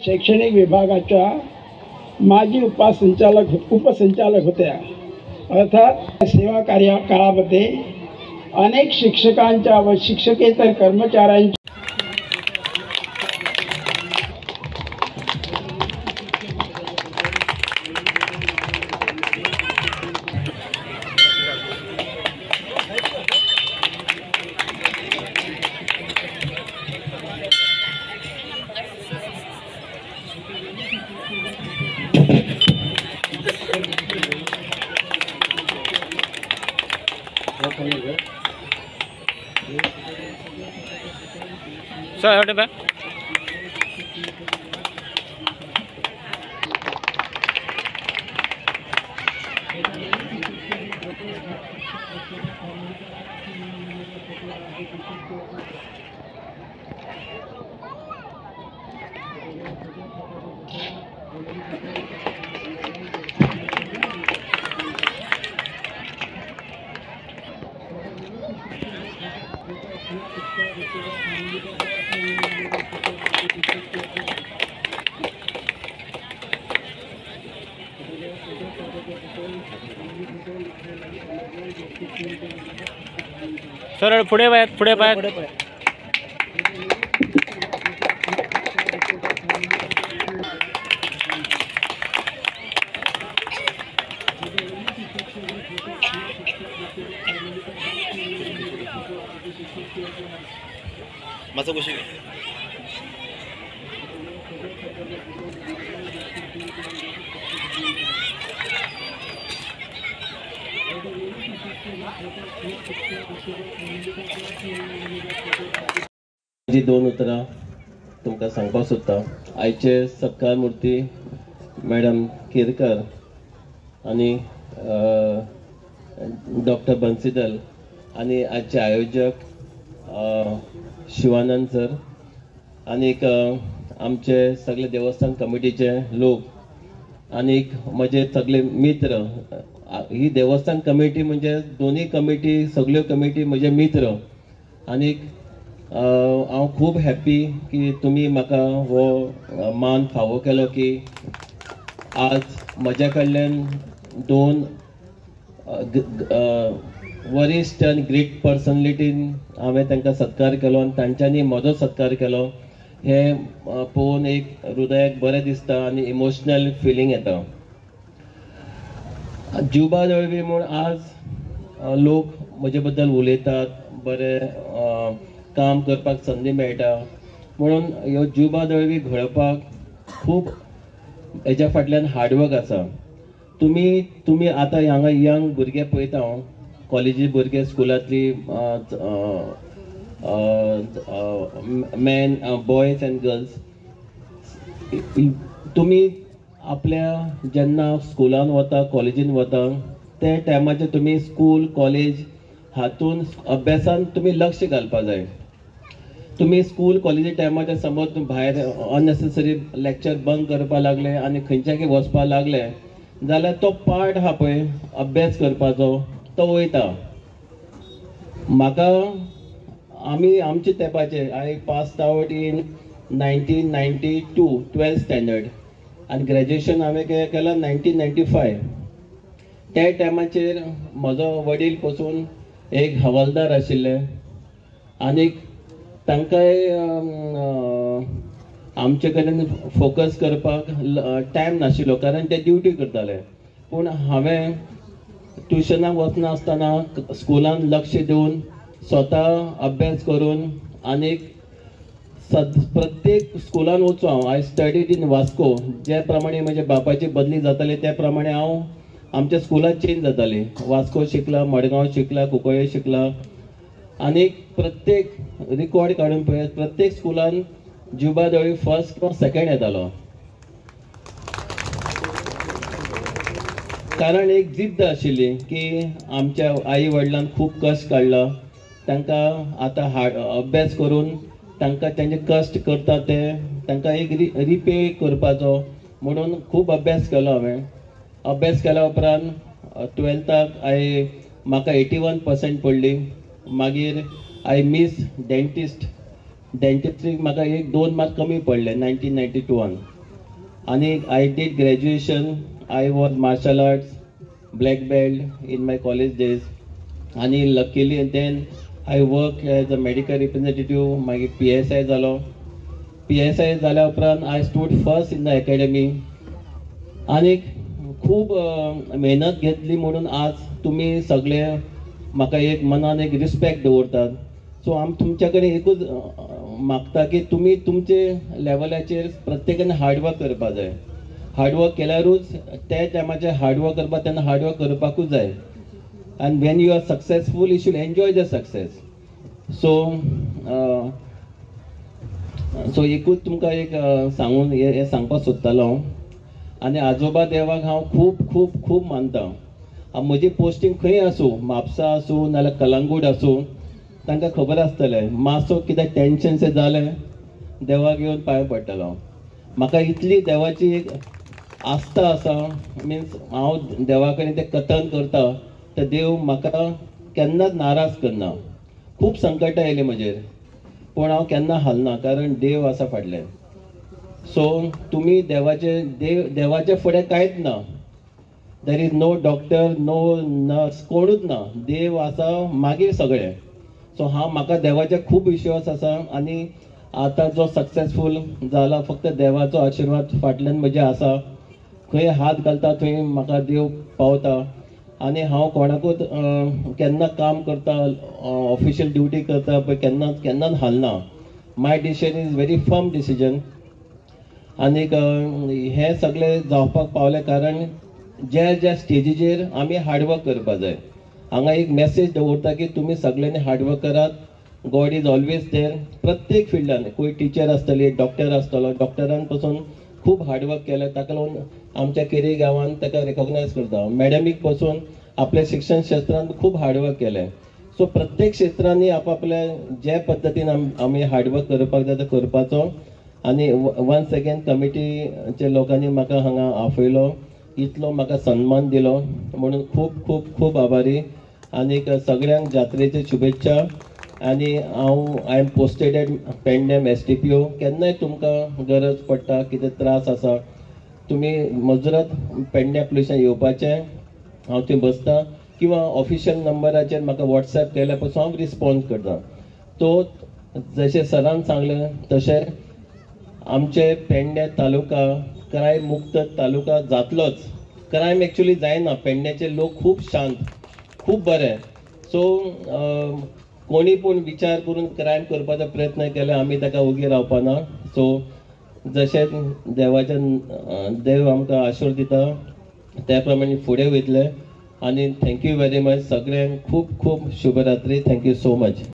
शैक्षणिक विभागाच्या माजी उपसंचालक होत्या। अर्थात सेवा काळामध्ये अनेक शिक्षकांच्या व शिक्षकेतर कर्मचाऱ्यांच्या सरळ पुढे पायात माझं गोष्ट जी दोन उतरां तुमकां सांगपाक सोदता। आयचे सत्कार मूर्ती मॅडम केरकर आनी डॉक्टर बन्सीदल आनी आजचे आयोजक शिवानंद सर आनीक आमचे सगळे देवस्थान कमिटीचे लोक आनीक म्हजे सगळे मित्र। ही देवस्थान कमिटी म्हणजे दोन्ही कमिटी सगळ्यो कमिटी म्हजे मित्र आनीक हांव खूब हॅप्पी की तुमी म्हाका हो मान फावो केलो की आज म्हज्या कडल्यान दोन वरिश्ठ आनी ग्रेट पर्सनॅलिटीन हांवें तांकां सत्कार केलो आनी तांच्यांनी म्हजो सत्कार केलो। हे पळोवन एक हृदयाक बरें दिसता आनी इमोशनल फिलींग येता। जुबा दळवी म्हूण आज लोक म्हजे बद्दल उलयतात, बरें काम करपाक संदी मेळटा म्हणून ह्यो जुबा दळवी घडोवपाक खूब हेच्या फाटल्यान हार्डवर्क आसा। तुमी आतां हांगा यंग भुरगे पळयता, कॉलेजी भुरगे स्कुलांतली मॅन बॉयज अँड गर्ल्स, तुमी आपल्या जेन्ना स्कुलान वता कॉलेजीन वता ते टायमाचेर तुमी स्कूल कॉलेज हातून अभ्यासान तुमी लक्ष घालपाक जाय। तुमी स्कूल कॉलेजी टायमाचेर समज भायर अननेसेसरी लेक्चर बंक करपाक लागले आनी खंयच्याय वचपाक लागले जाल्यार तो पार्ट आहा पळय अभ्यास करपाचो तो वयता। म्हाका आमच्या तेंपाचेर I passed out in 1992 12th standard आनी ग्रॅज्युएशन हांवें केलां 1995। त्या टायमाचेर म्हजो वडील पसून एक हवालदार आशिल्ले आनीक तांकांय आमचे कडेन फोकस करपाक टायम नाशिल्लो कारण ते ड्युटी करताले। पूण हांवें ट्युशनाक वचना आसतना स्कुलान लक्ष दिवन स्वता अभ्यास करून आनीक प्रत्येक स्कुलान वचूं हांव। I studied in Vasco. ज्या प्रमाणे म्हज्या बापाची बदली जाताली त्या प्रमाणे हांव आमच्या स्कुलांत चेंज जाताली। वास्को शिकला, मडगांव शिकला, कुंकळे शिकला आनीक प्रत्येक रिकॉर्ड काडून पळयात प्रत्येक स्कुलान जुबा दळवी फर्स्ट किंवा सेकंड येतालो। कारण एक जिद्द आशिल्ली की आमच्या आई वडिलांन खूब कश्ट काडला, तांकां आतां अभ्यास करून तांकां तेंचे कश्ट करता ते तांकां एक रिपे करपाचो म्हणून खूब अभ्यास केलो हांवें। अभ्यास केल्या उपरांत 12th म्हाका 81% पडली। मागीर आय मिस डेंटिस्ट्रीक म्हाका 1-2 मार्क कमी पडले 1992 आणि I did graduation. I was martial arts black belt in my college days. आणि luckily then I work as a medical representative. मागीर PSI जालो. PSI जाल्या उपरांत I stood first in the academy. आणि खूब मेहनत घेतली म्हणून आज तुम्ही सगळे म्हाका एक मनान एक रिस्पेक्ट दवरतात. सो तुमच्या कडेन एकूच मागता की तुम्ही तुमचे लेवलाचेर प्रत्येकाने हार्डवर्क करपाक जाय. हार्डवर्क केल्यारूच त्या टायमाचेर हार्डवर्क करपा तेन्ना हार्डवर्क करपाकूच जाय. and when you are successful you should enjoy the success. so एकूच तुमकां एक सांगून हे सांगपाक सोदतालो हांव. आनी आजोबा देवाक हांव खूब खूब खूब मानता. म्हजी पोस्टींग खंय आसूं, म्हापसा आसूं नाल्यार कलंगूट आसूं, तांकां खबर आसतलें मातसो कितें टेन्शन शें जालें देवाक येवन पांय पडटलो हांव. म्हाका इतली देवाची एक आस्था आसा. मिन्स हांव देवा कडेन तें कथन करता तर देव म्हाका केन्नाच नाराज करना. खूब संकटां येयलीं म्हजेर पूण हांव केन्ना हालना कारण देव आसा फाटल्यान. सो तुमी देवाचे फुडें कांयच ना. There is no doctor, no nurse, कोणूच ना. देव आसा मागीर सगळें. सो म्हाका देवाचे खूब विश्वास आसा. आनी आतां जो सक्सेसफूल जाला फक्त देवाचो आशिर्वाद फाटल्यान म्हजे आसा. खंय हात घालता थंय म्हाका देव पावता. आनी हांव कोणाकूच केन्ना काम करता, ऑफिशियल ड्युटी करता पळय केन्नाच हालना. My decision is very firm decision. आनीक हे सगळें जावपाक पावले कारण ज्या स्टेजीचेर आमी हार्डवर्क करपाक जाय. हांगा एक मेसेज दवरता की तुमी सगळ्यांनी हार्डवर्क करात. God is always there. प्रत्येक फिल्डान कोण टिचर आसतली, डॉक्टर आसतलो, डॉक्टरान पासून खूब हार्डवर्क केलें ताका लागून आमच्या केरी गांवांत ताका रिकॉग्नायज करता. मॅडमीक पासून आपल्या शिक्षण क्षेत्रांत खूब हार्डवर्क केलें. सो प्रत्येक क्षेत्रांनी आपल्या जे पद्दतीन आमी हार्डवर्क करपाक जाय ते करपाचो. आनी वन्स अगेन कमिटीच्या लोकांनी म्हाका हांगा आपयलो, इतलो म्हाका सन्मान दिलो म्हणून खूब खूब खूब आभारी. आनीक सगळ्यांक जात्रेची शुभेच्छा. आनी I am posted at Pednem STPO. केन्नाय तुमकां गरज पडटा, कितें त्रास आसा, तुमी मजरत पेडण्या पुलिसांत येवपाचें. हांव थंय बसतां किंवा ऑफिशियल नंबराचेर म्हाका WhatsApp केल्या पासून हांव रिस्पॉन्स करतां. तो जशें सरान सांगलें तशें आमचे पेडणे तालुका क्रायम मुक्त तालुका जातलोच. क्रायम एक्चुली जायना. पेडण्याचे लोक खूब शांत, खूब बरे. सो कोणी पूण विचार करून क्रायम करपाचो प्रयत्न केलो आमी ताका उगी रावपाना. सो जशें देव आमकां आशीर्वाद दिता त्या प्रमाणे फुडें वयतले. आनी थँक्यू व्हेरी मच. सगळ्यांक खूब खूब शुभरात्री. Thank you so much.